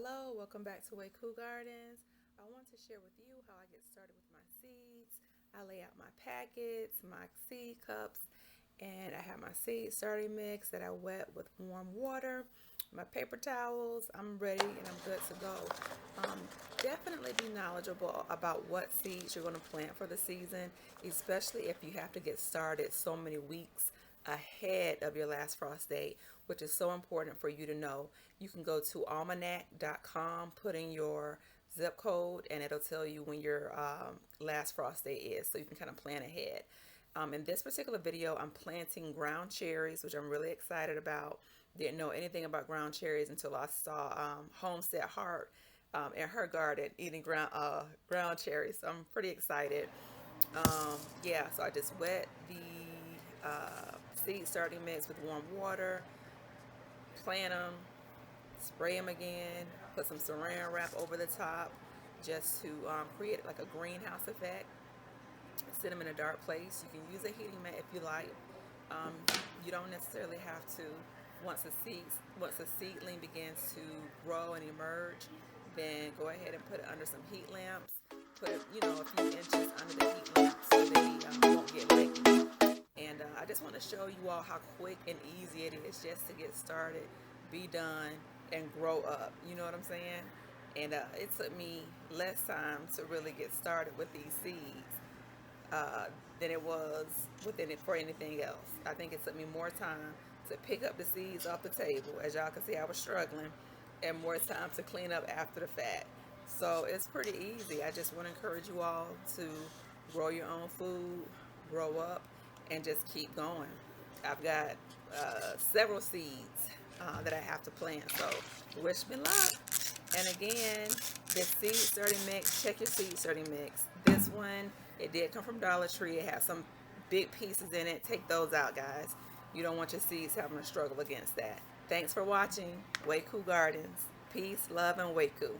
Hello, welcome back to Waku Gardens. I want to share with you how I get started with my seeds. I lay out my packets, my seed cups, and I have my seed starting mix that I wet with warm water, my paper towels. I'm ready and I'm good to go. Definitely be knowledgeable about what seeds you're going to plant for the season, especially if you have to get started so many weeks ahead of your last frost date, which is so important for you to know. You can go to almanac.com, put in your zip code, and it'll tell you when your last frost day is, so you can kind of plan ahead. In this particular video, I'm planting ground cherries, which I'm really excited about. Didn't know anything about ground cherries until I saw Homestead Heart in her garden eating ground cherries. So I'm pretty excited. Yeah, so I just wet the seed starting mix with warm water, plant them, spray them again, put some saran wrap over the top just to create like a greenhouse effect. Sit them in a dark place. You can use a heating mat if you like. Um, you don't necessarily have to. Once a seedling begins to grow and emerge, then go ahead and put it under some heat lamps. Put it, a few inches under the heat lamp so they won't get leggy. And I just want to show you all how quick and easy it is just to get started, be done, and grow up. You know what I'm saying? And it took me less time to really get started with these seeds uh, than it was within it for anything else. I think it took me more time to pick up the seeds off the table. As y'all can see, I was struggling, and more time to clean up after the fact. So it's pretty easy. I just want to encourage you all to grow your own food, grow up, and just keep going. I've got several seeds that I have to plant. So wish me luck. And again, the seed starting mix, check your seed starting mix. This one, it did come from Dollar Tree. It has some big pieces in it. Take those out, guys. You don't want your seeds having to struggle against that. Thanks for watching Waku Gardens. Peace, love, and Waku.